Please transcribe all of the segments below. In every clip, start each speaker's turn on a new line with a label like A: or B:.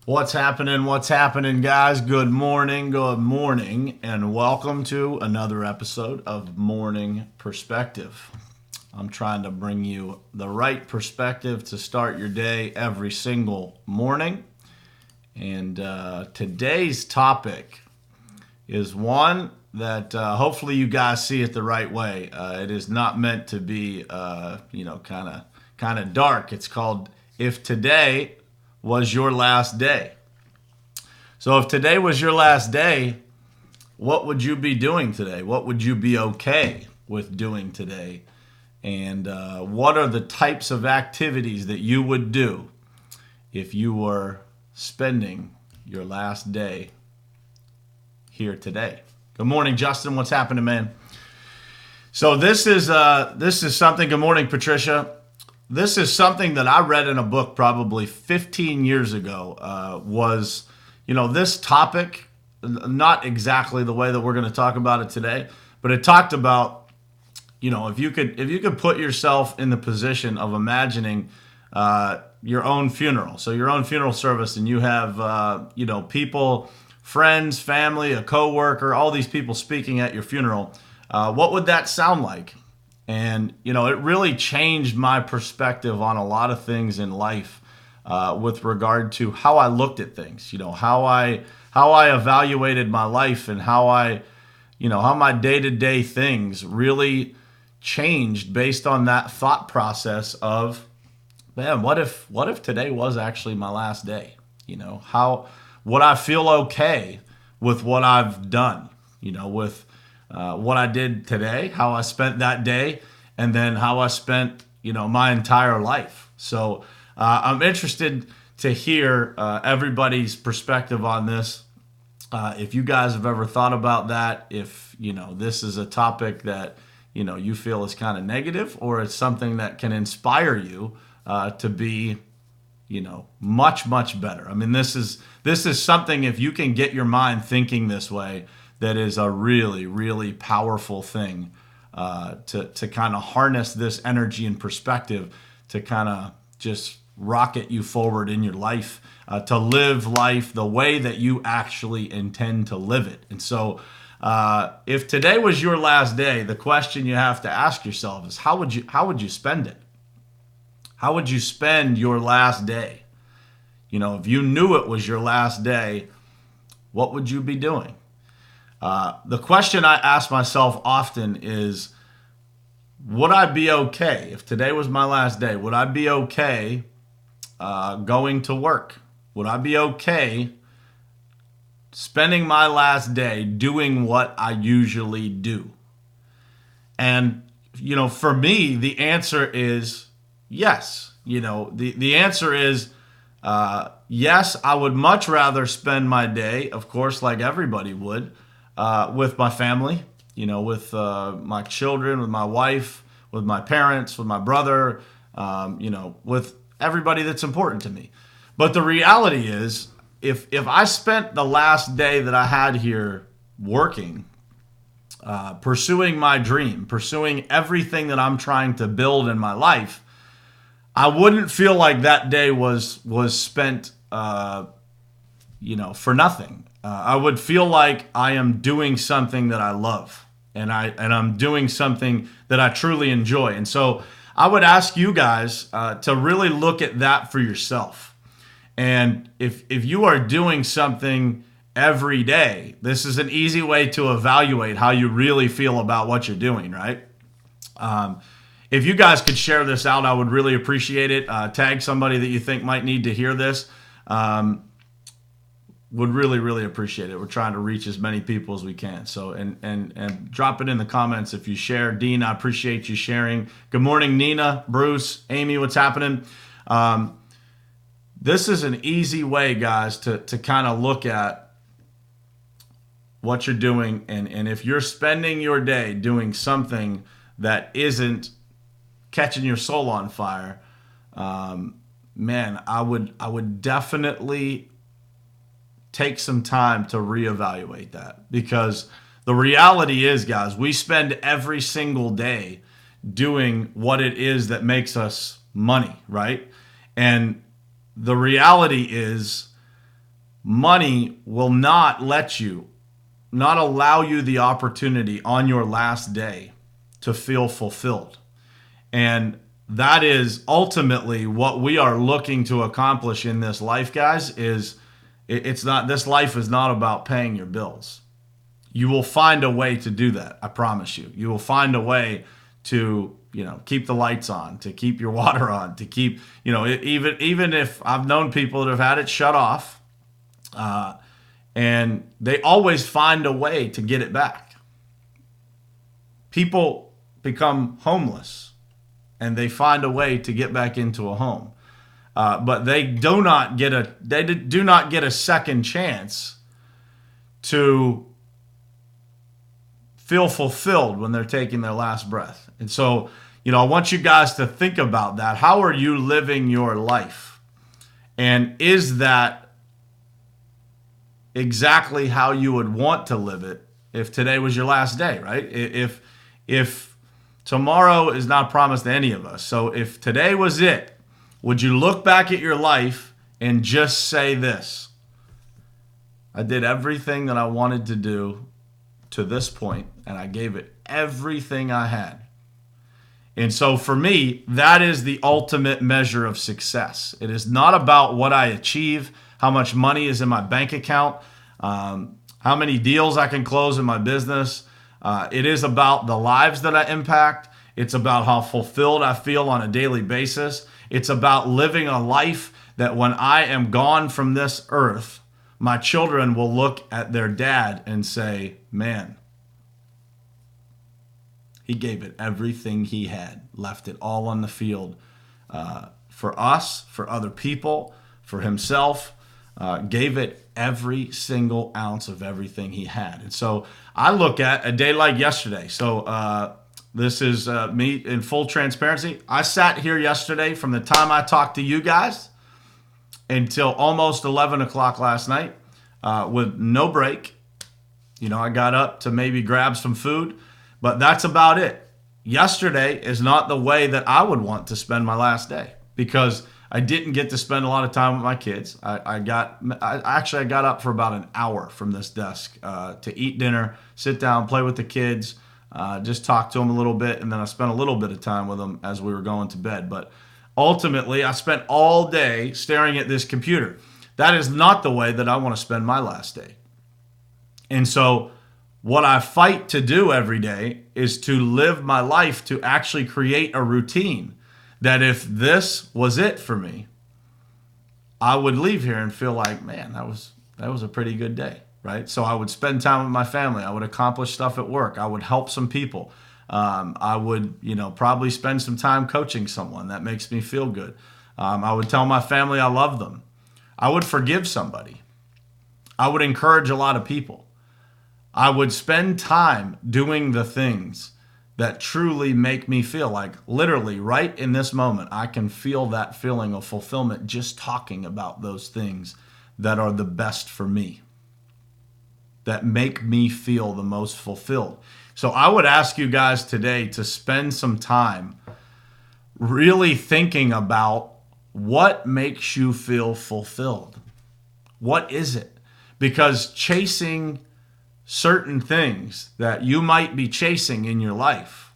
A: What's happening? What's happening, guys? Good morning, and welcome to another episode of Morning Perspective. I'm trying to bring you the right perspective to start your day every single morning. And today's topic is one that hopefully you guys see it the right way. It is not meant to be, kind of dark. It's called "If Today Was Your Last Day." So, if today was your last day, what would you be doing today? What would you be okay with doing today? And what are the types of activities that you would do if you were spending your last day here today? Good morning, Justin. What's happening, man? So this is something. Good morning, Patricia. This is something that I read in a book probably 15 years ago. This topic, not exactly the way that we're going to talk about it today, but it talked about, if you could put yourself in the position of imagining your own funeral. So your own funeral service, and you have people, friends, family, a coworker, all these people speaking at your funeral. What would that sound like? And, it really changed my perspective on a lot of things in life with regard to how I looked at things, how I evaluated my life, and how my day-to-day things really changed based on that thought process of, man, what if today was actually my last day? How would I feel okay with what I've done, with what I did today, how I spent that day, and then how I spent, my entire life. So I'm interested to hear everybody's perspective on this. If you guys have ever thought about that, if, this is a topic that, you feel is kind of negative, or it's something that can inspire you to be, much, much better. I mean, this is something, if you can get your mind thinking this way, that is a really, really powerful thing to kind of harness this energy and perspective to kind of just rocket you forward in your life, to live life the way that you actually intend to live it. And so if today was your last day, the question you have to ask yourself is, how would you spend it? How would you spend your last day? If you knew it was your last day, what would you be doing? The question I ask myself often is, would I be okay if today was my last day? Would I be okay going to work? Would I be okay spending my last day doing what I usually do? And, for me, the answer is yes. The answer is yes, I would much rather spend my day, of course, like everybody would, with my family, with my children, with my wife, with my parents, with my brother, with everybody that's important to me. But the reality is, if I spent the last day that I had here working, pursuing my dream, pursuing everything that I'm trying to build in my life, I wouldn't feel like that day was spent, for nothing. I would feel like I am doing something that I love, and I'm doing something that I truly enjoy. And so I would ask you guys to really look at that for yourself. And if you are doing something every day, this is an easy way to evaluate how you really feel about what you're doing, right? If you guys could share this out, I would really appreciate it. Tag somebody that you think might need to hear this. Would really, really appreciate it. We're trying to reach as many people as we can. So, and drop it in the comments if you share. Dean, I appreciate you sharing. Good morning, Nina, Bruce, Amy, what's happening? This is an easy way, guys, to kind of look at what you're doing. And if you're spending your day doing something that isn't catching your soul on fire, man, I would definitely take some time to reevaluate that, because the reality is, guys, we spend every single day doing what it is that makes us money, right? And the reality is money will not allow you the opportunity on your last day to feel fulfilled. And that is ultimately what we are looking to accomplish in this life, guys. This life is not about paying your bills. You will find a way to do that. I promise you. You will find a way to, keep the lights on, to keep your water on, to keep, even if I've known people that have had it shut off, and they always find a way to get it back. People become homeless and they find a way to get back into a home. But they do not get a second chance to feel fulfilled when they're taking their last breath. And so, I want you guys to think about that. How are you living your life? And is that exactly how you would want to live it if today was your last day, right? If tomorrow is not promised to any of us. So if today was it, would you look back at your life and just say this: I did everything that I wanted to do to this point, and I gave it everything I had. And so for me, that is the ultimate measure of success. It is not about what I achieve, how much money is in my bank account, how many deals I can close in my business. It is about the lives that I impact. It's about how fulfilled I feel on a daily basis. It's about living a life that when I am gone from this earth, my children will look at their dad and say, man, he gave it everything he had, left it all on the field for us, for other people, for himself, gave it every single ounce of everything he had. And so I look at a day like yesterday. So this is me in full transparency. I sat here yesterday from the time I talked to you guys until almost 11 o'clock last night with no break. I got up to maybe grab some food, but that's about it. Yesterday is not the way that I would want to spend my last day because I didn't get to spend a lot of time with my kids. I got up for about an hour from this desk to eat dinner, sit down, play with the kids, just talk to them a little bit, and then I spent a little bit of time with them as we were going to bed. But ultimately, I spent all day staring at this computer. That is not the way that I want to spend my last day. And so what I fight to do every day is to live my life to actually create a routine that if this was it for me, I would leave here and feel like, man, that was a pretty good day, right? So I would spend time with my family. I would accomplish stuff at work. I would help some people. I would, probably spend some time coaching someone. That makes me feel good. I would tell my family I love them. I would forgive somebody. I would encourage a lot of people. I would spend time doing the things that truly make me feel like literally right in this moment, I can feel that feeling of fulfillment just talking about those things that are the best for me, that make me feel the most fulfilled. So I would ask you guys today to spend some time really thinking about what makes you feel fulfilled. What is it? Because chasing certain things that you might be chasing in your life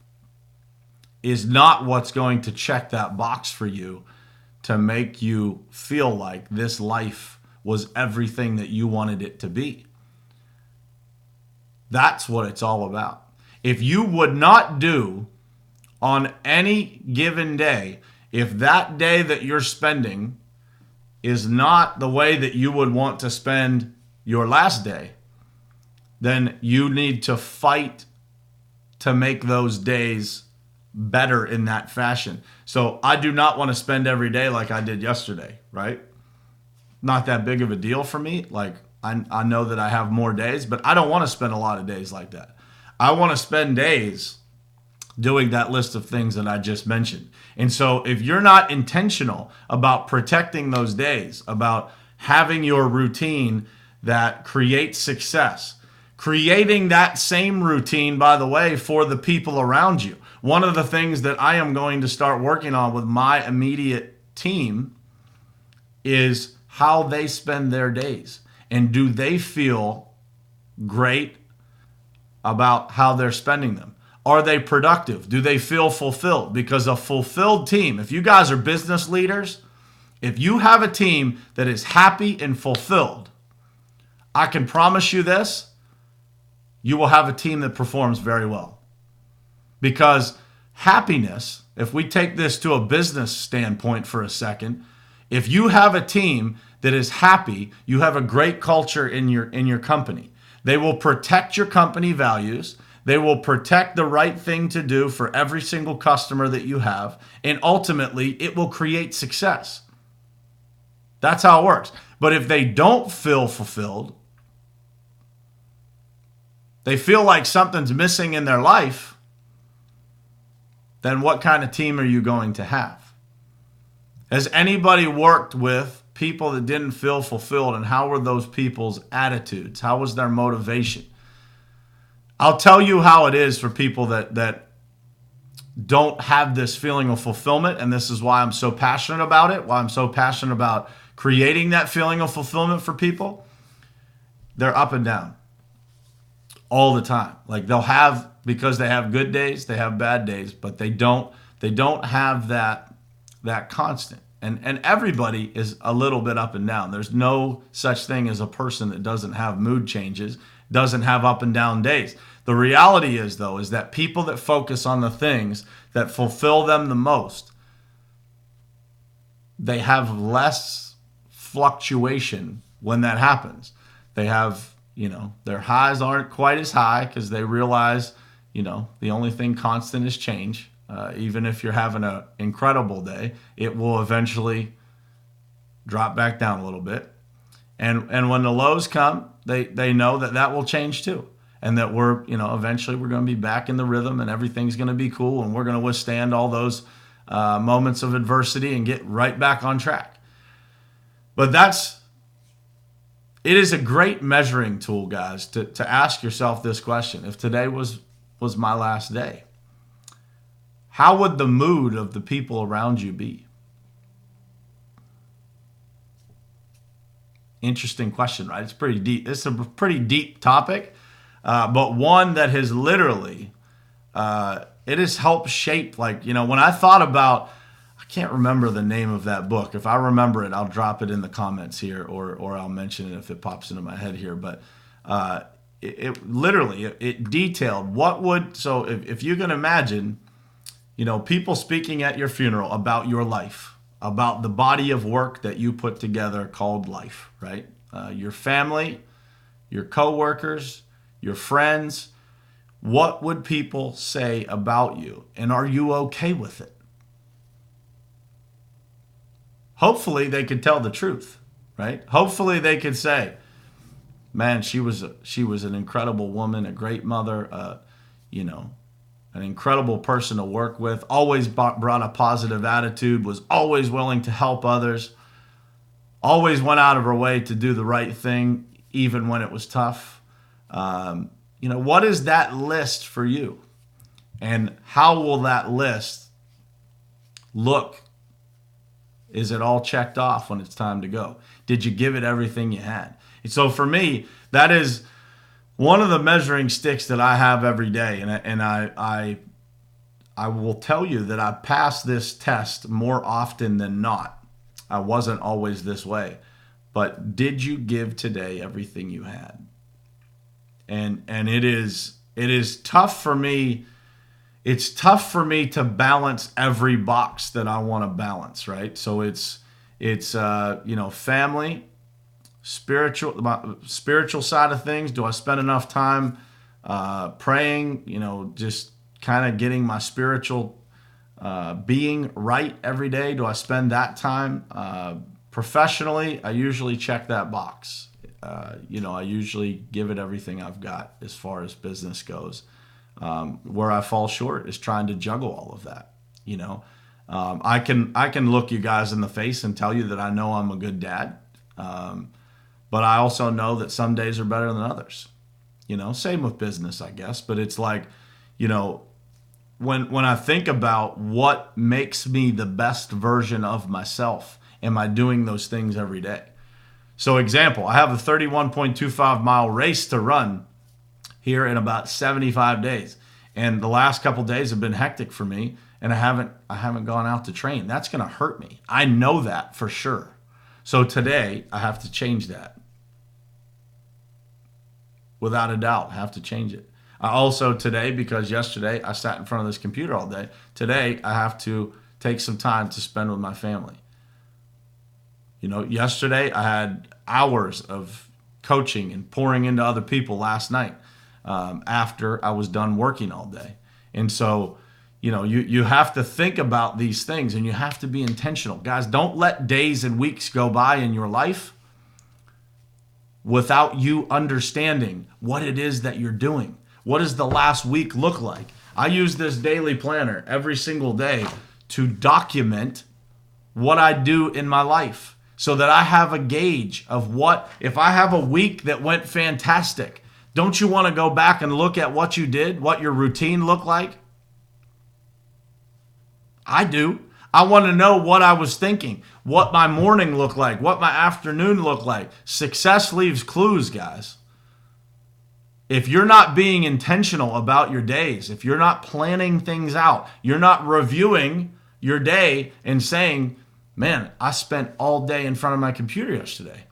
A: is not what's going to check that box for you to make you feel like this life was everything that you wanted it to be. That's what it's all about. If you would not do on any given day, if that day that you're spending is not the way that you would want to spend your last day, then you need to fight to make those days better in that fashion. So I do not want to spend every day like I did yesterday, right? Not that big of a deal for me. Like I know that I have more days, but I don't want to spend a lot of days like that. I want to spend days doing that list of things that I just mentioned. And so if you're not intentional about protecting those days, about having your routine that creates success, creating that same routine, by the way, for the people around you. One of the things that I am going to start working on with my immediate team is how they spend their days. And do they feel great about how they're spending them? Are they productive? Do they feel fulfilled? Because a fulfilled team, if you guys are business leaders, if you have a team that is happy and fulfilled, I can promise you this, you will have a team that performs very well. Because happiness, if we take this to a business standpoint for a second, if you have a team that is happy, you have a great culture in your company. They will protect your company values. They will protect the right thing to do for every single customer that you have. And ultimately, it will create success. That's how it works. But if they don't feel fulfilled, they feel like something's missing in their life, then what kind of team are you going to have? Has anybody worked with people that didn't feel fulfilled, and how were those people's attitudes? How was their motivation? I'll tell you how it is for people that don't have this feeling of fulfillment, and this is why I'm so passionate about it, why I'm so passionate about creating that feeling of fulfillment for people. They're up and down all the time. Like they'll have, because they have good days, they have bad days, but they don't have that constant. And everybody is a little bit up and down. There's no such thing as a person that doesn't have mood changes, doesn't have up and down days. The reality is, though, is that people that focus on the things that fulfill them the most, they have less fluctuation when that happens. They have, their highs aren't quite as high because they realize, the only thing constant is change. Even if you're having an incredible day, it will eventually drop back down a little bit. And when the lows come, they know that will change too. And that we're, eventually we're going to be back in the rhythm and everything's going to be cool and we're going to withstand all those moments of adversity and get right back on track. But it is a great measuring tool, guys, to ask yourself this question. If today was my last day, how would the mood of the people around you be? Interesting question, right? It's pretty deep. It's a pretty deep topic, but one that has literally, it has helped shape, when I thought about, I can't remember the name of that book. If I remember it, I'll drop it in the comments here, or I'll mention it if it pops into my head here. But it literally detailed so if you can imagine, people speaking at your funeral about your life, about the body of work that you put together called life, right? Your family, your coworkers, your friends. What would people say about you? And are you okay with it? Hopefully they could tell the truth, right? Hopefully they could say, man, she was an incredible woman, a great mother, an incredible person to work with, always brought a positive attitude, was always willing to help others, always went out of her way to do the right thing, even when it was tough. What is that list for you? And how will that list look? Is it all checked off when it's time to go? Did you give it everything you had? And so for me, that is one of the measuring sticks that I have every day, and I will tell you that I pass this test more often than not. I wasn't always this way, but did you give today everything you had? And it is tough for me. It's tough for me to balance every box that I want to balance, right? So it's family. Spiritual side of things. Do I spend enough time praying? Just kind of getting my spiritual being right every day. Do I spend that time? Professionally, I usually check that box. I usually give it everything I've got as far as business goes. Where I fall short is trying to juggle all of that. I can look you guys in the face and tell you that I know I'm a good dad. But I also know that some days are better than others. Same with business, I guess. But it's like, when I think about what makes me the best version of myself, am I doing those things every day? So example, I have a 31.25 mile race to run here in about 75 days. And the last couple days have been hectic for me, and I haven't gone out to train. That's going to hurt me. I know that for sure. So today I have to change that. Without a doubt, I have to change it. I also today, because yesterday I sat in front of this computer all day, today I have to take some time to spend with my family. You know, yesterday I had hours of coaching and pouring into other people last night after I was done working all day. And so, you know, you have to think about these things, and you have to be intentional. Guys, don't let days and weeks go by in your life without you understanding what it is that you're doing. What does the last week look like? I use this daily planner every single day to document what I do in my life so that I have a gauge of what, if I have a week that went fantastic, don't you want to go back and look at what you did, what your routine looked like? I do. I want to know what I was thinking, what my morning looked like, what my afternoon looked like. Success leaves clues, guys. If you're not being intentional about your days, if you're not planning things out, you're not reviewing your day and saying, man, I spent all day in front of my computer yesterday.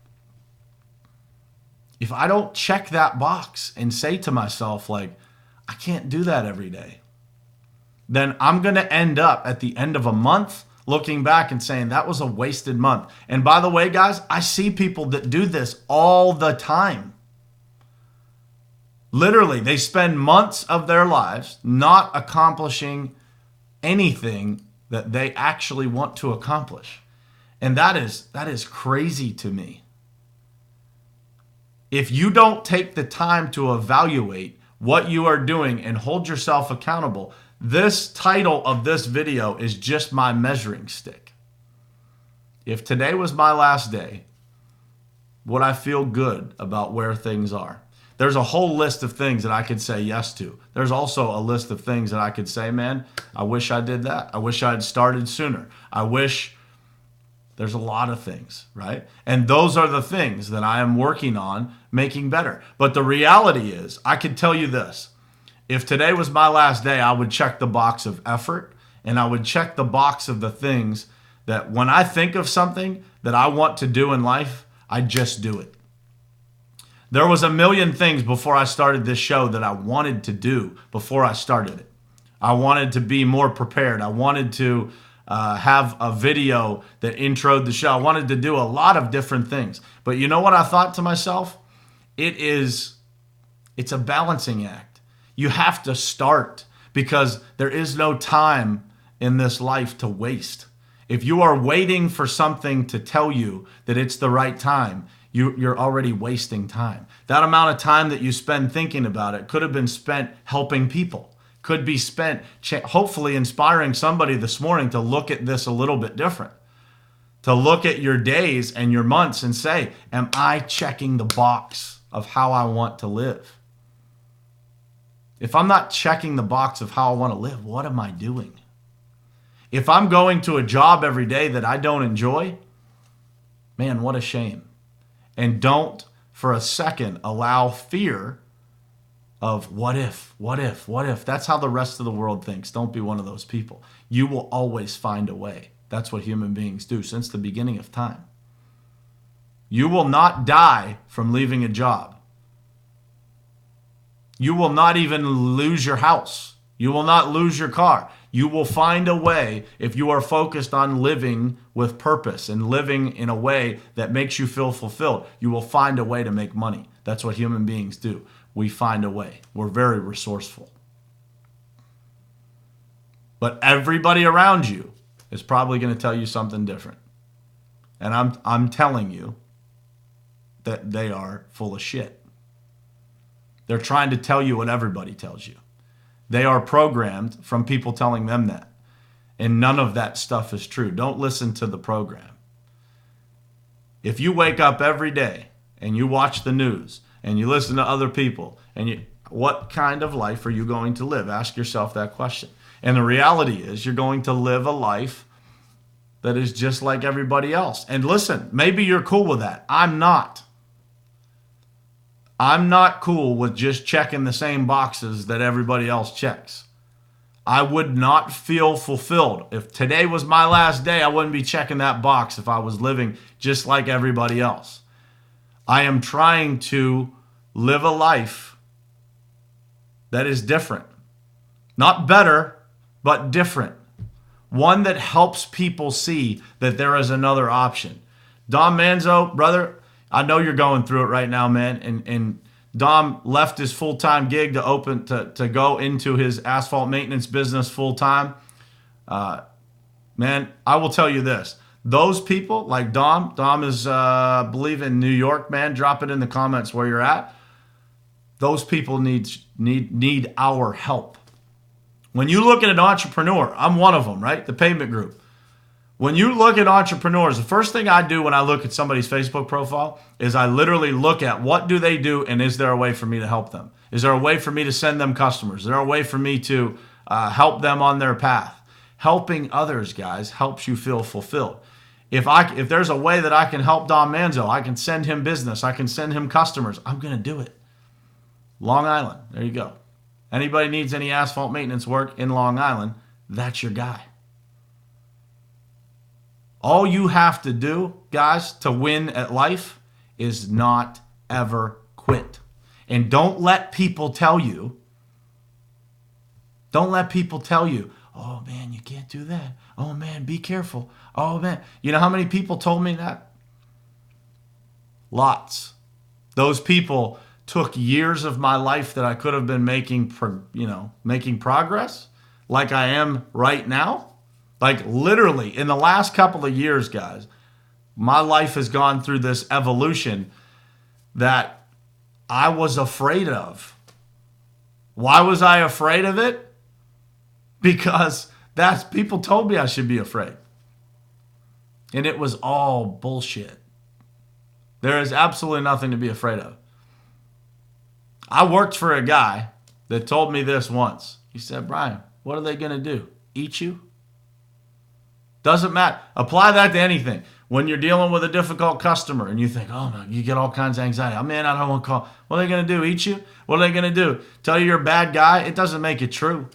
A: If I don't check that box and say to myself, like, I can't do that every day, then I'm going to end up at the end of a month looking back and saying that was a wasted month. And by the way, guys, I see people that do this all the time. Literally, they spend months of their lives not accomplishing anything that they actually want to accomplish. And that is crazy to me. If you don't take the time to evaluate what you are doing and hold yourself accountable, this title of this video is just my measuring stick. If today was my last day, would I feel good about where things are? There's a whole list of things that I could say yes to. There's also a list of things that I could say, man, I wish I did that. I wish I had started sooner. I wish. There's a lot of things, right? And those are the things that I am working on making better. But the reality is, I could tell you this. If today was my last day, I would check the box of effort, and I would check the box of the things that when I think of something that I want to do in life, I just do it. There was a million things before I started this show that I wanted to do before I started it. I wanted to be more prepared. I wanted to have a video that introed the show. I wanted to do a lot of different things. But you know what I thought to myself? It's a balancing act. You have to start because there is no time in this life to waste. If you are waiting for something to tell you that it's the right time, you're already wasting time. That amount of time that you spend thinking about it could have been spent helping people, could be spent hopefully inspiring somebody this morning to look at this a little bit different, to look at your days and your months and say, am I checking the box of how I want to live? If I'm not checking the box of how I want to live, what am I doing? If I'm going to a job every day that I don't enjoy, man, what a shame. And don't for a second allow fear of what if. That's how the rest of the world thinks. Don't be one of those people. You will always find a way. That's what human beings do since the beginning of time. You will not die from leaving a job. You will not even lose your house. You will not lose your car. You will find a way if you are focused on living with purpose and living in a way that makes you feel fulfilled. You will find a way to make money. That's what human beings do. We find a way. We're very resourceful. But everybody around you is probably going to tell you something different. And I'm telling you that they are full of shit. They're trying to tell you what everybody tells you. They are programmed from people telling them that. And none of that stuff is true. Don't listen to the program. If you wake up every day and you watch the news and you listen to other people, what kind of life are you going to live? Ask yourself that question. And the reality is you're going to live a life that is just like everybody else. And listen, maybe you're cool with that. I'm not. I'm not cool with just checking the same boxes that everybody else checks. I would not feel fulfilled. If today was my last day, I wouldn't be checking that box if I was living just like everybody else. I am trying to live a life that is different. Not better, but different. One that helps people see that there is another option. Dom Manzo, brother, I know you're going through it right now, man. And Dom left his full-time gig to go into his asphalt maintenance business full-time. Man, I will tell you this. Those people like Dom is, I believe, in New York, man. Drop it in the comments where you're at. Those people need our help. When you look at an entrepreneur, I'm one of them, right? The Pavement Group. When you look at entrepreneurs, the first thing I do when I look at somebody's Facebook profile is I literally look at what do they do and is there a way for me to help them? Is there a way for me to send them customers? Is there a way for me to help them on their path? Helping others, guys, helps you feel fulfilled. If there's a way that I can help Dom Manzo, I can send him business, I can send him customers, I'm going to do it. Long Island, there you go. Anybody needs any asphalt maintenance work in Long Island, that's your guy. All you have to do, guys, to win at life is not ever quit. And don't let people tell you, oh man, you can't do that. Oh man, be careful. Oh man. You know how many people told me that? Lots. Those people took years of my life that I could have been making progress like I am right now. Like literally in the last couple of years, guys, my life has gone through this evolution that I was afraid of. Why was I afraid of it? Because people told me I should be afraid. And it was all bullshit. There is absolutely nothing to be afraid of. I worked for a guy that told me this once. He said, Brian, what are they going to do? Eat you? Doesn't matter. Apply that to anything. When you're dealing with a difficult customer and you think, oh man, you get all kinds of anxiety. Oh man, I don't want to call. What are they going to do? Eat you? What are they going to do? Tell you you're a bad guy? It doesn't make it true.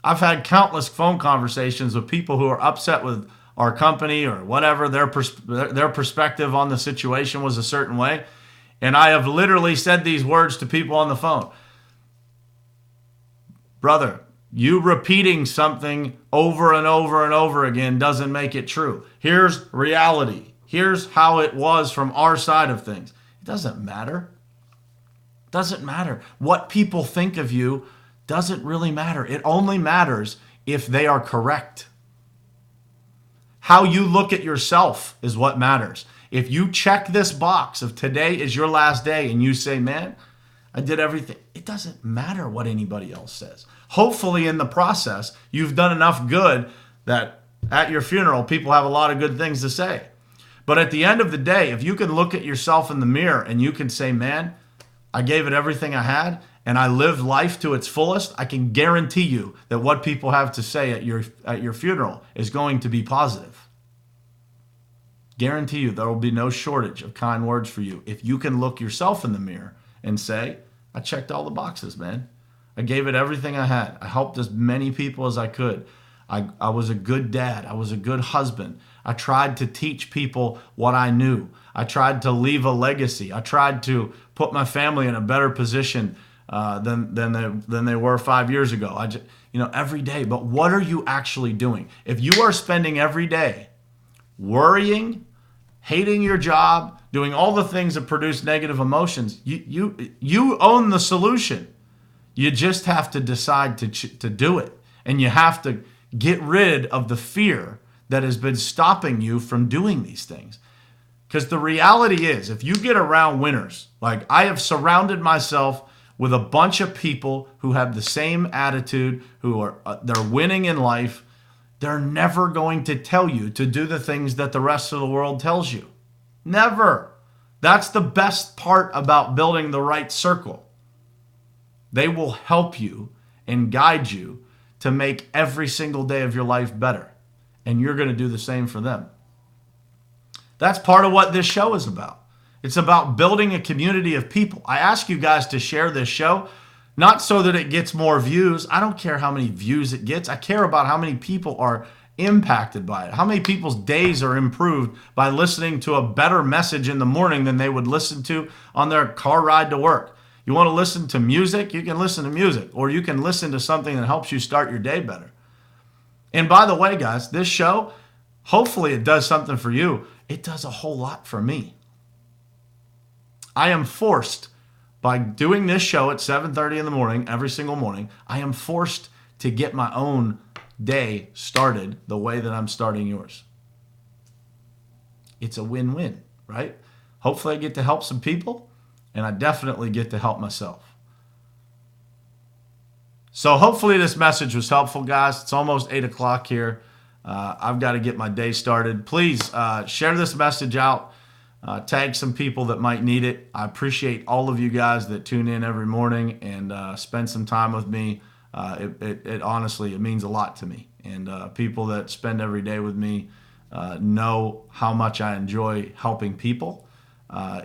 A: I've had countless phone conversations with people who are upset with our company or whatever. Their perspective on the situation was a certain way. And I have literally said these words to people on the phone. Brother, you repeating something over and over and over again doesn't make it true. Here's reality. Here's how it was from our side of things. It doesn't matter. It doesn't matter. What people think of you doesn't really matter. It only matters if they are correct. How you look at yourself is what matters. If you check this box of today is your last day and you say, man, I did everything, it doesn't matter what anybody else says. Hopefully in the process, you've done enough good that at your funeral, people have a lot of good things to say. But at the end of the day, if you can look at yourself in the mirror and you can say, man, I gave it everything I had and I lived life to its fullest, I can guarantee you that what people have to say at your funeral is going to be positive. Guarantee you there will be no shortage of kind words for you if you can look yourself in the mirror and say, I checked all the boxes, man. I gave it everything I had. I helped as many people as I could. I was a good dad. I was a good husband. I tried to teach people what I knew. I tried to leave a legacy. I tried to put my family in a better position than they were 5 years ago. Every day. But what are you actually doing? If you are spending every day worrying, hating your job, doing all the things that produce negative emotions, you own the solution. You just have to decide to do it. And you have to get rid of the fear that has been stopping you from doing these things. Because the reality is, if you get around winners, like I have surrounded myself with a bunch of people who have the same attitude, they're winning in life, they're never going to tell you to do the things that the rest of the world tells you. Never. That's the best part about building the right circle. They will help you and guide you to make every single day of your life better. and you're going to do the same for them. That's part of what this show is about. It's about building a community of people. I ask you guys to share this show, not so that it gets more views. I don't care how many views it gets. I care about how many people are impacted by it, how many people's days are improved by listening to a better message in the morning than they would listen to on their car ride to work. You want to listen to music? You can listen to music, or you can listen to something that helps you start your day better. And by the way, guys, this show, hopefully it does something for you. It does a whole lot for me. I am forced, by doing this show at 7:30 in the morning, every single morning, I am forced to get my own day started the way that I'm starting yours. It's a win-win, right? Hopefully I get to help some people, and I definitely get to help myself. So hopefully this message was helpful, guys. It's almost 8 o'clock here. I've got to get my day started. Please share this message out. Tag some people that might need it. I appreciate all of you guys that tune in every morning and spend some time with me. It honestly, it means a lot to me. And people that spend every day with me know how much I enjoy helping people.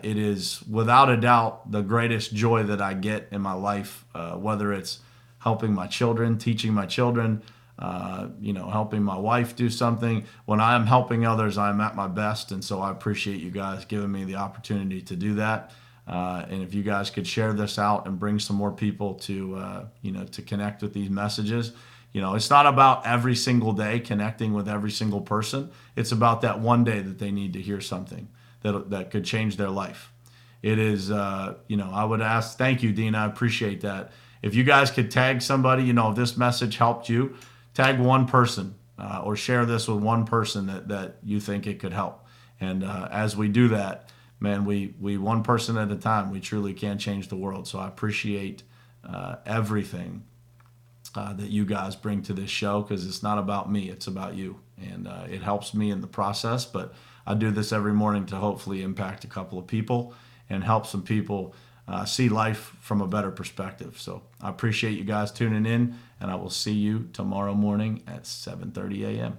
A: It is without a doubt the greatest joy that I get in my life, whether it's helping my children, teaching my children, helping my wife do something. When I'm helping others, I'm at my best. And so I appreciate you guys giving me the opportunity to do that. And if you guys could share this out and bring some more people to connect with these messages. It's not about every single day connecting with every single person. It's about that one day that they need to hear something that could change their life. It is, I would ask, thank you, Dina. I appreciate that. If you guys could tag somebody, if this message helped you, tag one person or share this with one person that you think it could help. And as we do that, man, we one person at a time, we truly can change the world. So I appreciate everything that you guys bring to this show, because it's not about me, it's about you. And it helps me in the process, but I do this every morning to hopefully impact a couple of people and help some people see life from a better perspective. So I appreciate you guys tuning in, and I will see you tomorrow morning at 7:30 a.m.